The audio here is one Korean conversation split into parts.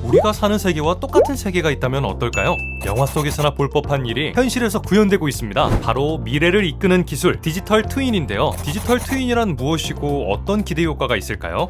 우리가 사는 세계와 똑같은 세계가 있다면 어떨까요? 영화 속에서나 볼 법한 일이 현실에서 구현되고 있습니다. 바로 미래를 이끄는 기술, 디지털 트윈인데요. 디지털 트윈이란 무엇이고 어떤 기대 효과가 있을까요?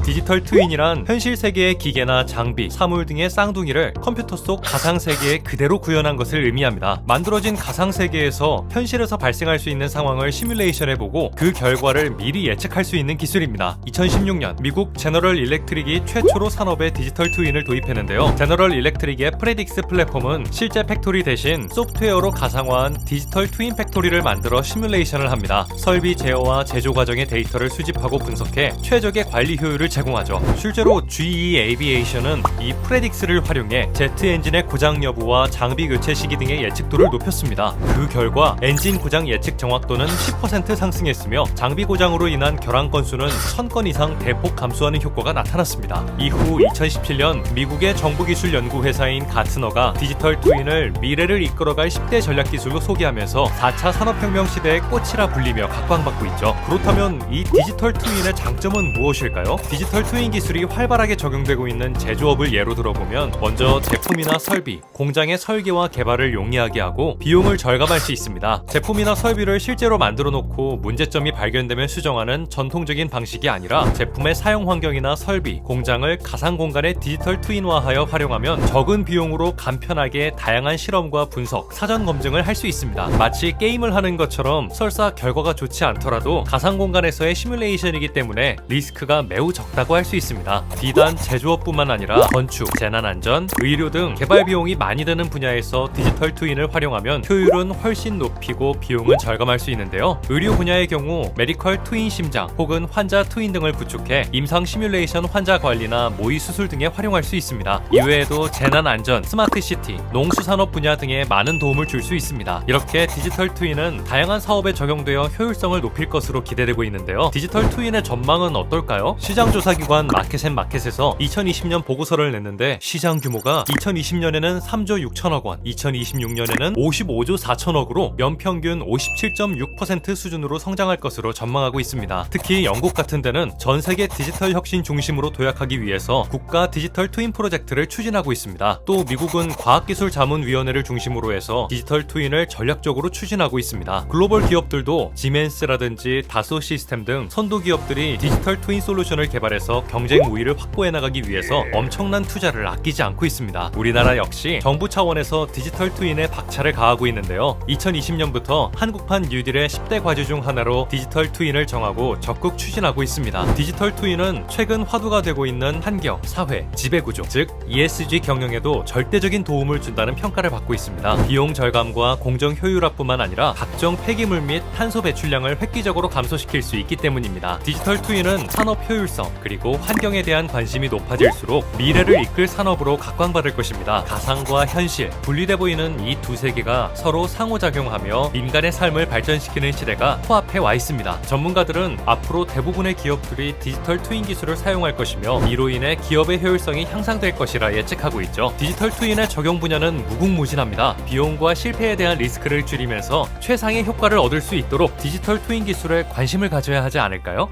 디지털 트윈이란 현실 세계의 기계나 장비, 사물 등의 쌍둥이를 컴퓨터 속 가상 세계에 그대로 구현한 것을 의미합니다. 만들어진 가상 세계에서 현실에서 발생할 수 있는 상황을 시뮬레이션해보고 그 결과를 미리 예측할 수 있는 기술입니다. 2016년 미국 제너럴 일렉트릭이 최초로 산업에 디지털 트윈을 도입했는데요. 제너럴 일렉트릭의 프레딕스 플랫폼은 실제 팩토리 대신 소프트웨어로 가상화한 디지털 트윈 팩토리를 만들어 시뮬레이션을 합니다. 설비 제어와 제조 과정의 데이터를 수집하고 분석해 최적의 관리 효율을 제공하죠. 실제로 GE 에이비에이션은 이 프레딕스를 활용해 제트 엔진의 고장 여부와 장비 교체 시기 등의 예측도를 높였습니다. 그 결과 엔진 고장 예측 정확도는 10% 상승했으며 장비 고장으로 인한 결항 건수는 1000건 이상 대폭 감소하는 효과가 나타났습니다. 이후 2017년 미국의 정보기술 연구회사인 가트너가 디지털 트윈을 미래를 이끌어갈 10대 전략기술로 소개하면서 4차 산업혁명 시대의 꽃이라 불리며 각광받고 있죠. 그렇다면 이 디지털 트윈의 장점은 무엇일까요? 디지털 트윈 기술이 활발하게 적용되고 있는 제조업을 예로 들어보면 먼저 제품이나 설비, 공장의 설계와 개발을 용이하게 하고 비용을 절감할 수 있습니다. 제품이나 설비를 실제로 만들어 놓고 문제점이 발견되면 수정하는 전통적인 방식이 아니라 제품의 사용 환경이나 설비, 공장을 가상 공간에 디지털 트윈화하여 활용하면 적은 비용으로 간편하게 다양한 실험과 분석, 사전 검증을 할 수 있습니다. 마치 게임을 하는 것처럼 설사 결과가 좋지 않더라도 가상 공간에서의 시뮬레이션이기 때문에 리스크가 매우 적다고 할 수 있습니다. 비단 제조업뿐만 아니라 건축, 재난안전, 의료 등 개발 비용이 많이 드는 분야에서 디지털 트윈을 활용하면 효율은 훨씬 높이고 비용은 절감할 수 있는데요. 의료 분야의 경우 메디컬 트윈 심장 혹은 환자 트윈 등을 구축해 임상 시뮬레이션 환자 관리나 모의 수술 등에 활용할 수 있습니다. 이외에도 재난안전, 스마트 시티, 농수산업 분야 등에 많은 도움을 줄 수 있습니다. 이렇게 디지털 트윈은 다양한 사업에 적용되어 효율성을 높일 것으로 기대되고 있는데요. 디지털 트윈의 전망은 어떨까요? 시장조사기관 마켓앤마켓에서 2020년 보고서를 냈는데 시장 규모가 2020년에는 3조 6천억 원, 2026년에는 55조 4천억으로 연평균 57.6% 수준으로 성장할 것으로 전망하고 있습니다. 특히 영국 같은 데는 전 세계 디지털 혁신 중심으로 도약하기 위해서 국가 디지털 트윈 프로젝트를 추진하고 있습니다. 또 미국은 과학기술자문위원회를 중심으로 해서 디지털 트윈을 전략적으로 추진하고 있습니다. 글로벌 기업들도 지멘스라든지 다소 시스템 등 선도 기업들이 디지털 트윈 솔루션을 개발해서 경쟁 우위를 확보해 나가기 위해서 엄청난 투자를 아끼지 않고 있습니다. 우리나라 역시 정부 차원에서 디지털 트윈에 박차를 가하고 있는데요. 2020년부터 한국판 뉴딜의 10대 과제 중 하나로 디지털 트윈을 정하고 적극 추진하고 있습니다. 디지털 트윈은 최근 화두가 되고 있는 환경, 사회, 지배구조, 즉 ESG 경영에도 절대적인 도움을 준다는 평가를 받고 있습니다. 비용 절감과 공정 효율화뿐만 아니라 각종 폐기물 및 탄소 배출량을 획기적으로 감소시킬 수 있기 때문입니다. 디지털 트윈은 산업 효율성 그리고 환경에 대한 관심이 높아질수록 미래를 이끌 산업으로 각광받을 것입니다. 가상과 현실, 분리돼 보이는 이 두 세계가 서로 상호작용하며 인간의 삶을 발전시키는 시대가 코앞에 와 있습니다. 전문가들은 앞으로 대부분의 기업들이 디지털 트윈 기술을 사용할 것이며 이로 인해 기업의 효율성이 향상될 것이라 예측하고 있죠. 디지털 트윈의 적용 분야는 무궁무진합니다. 비용과 실패에 대한 리스크를 줄이면서 최상의 효과를 얻을 수 있도록 디지털 트윈 기술에 관심을 가져야 하지 않을까요?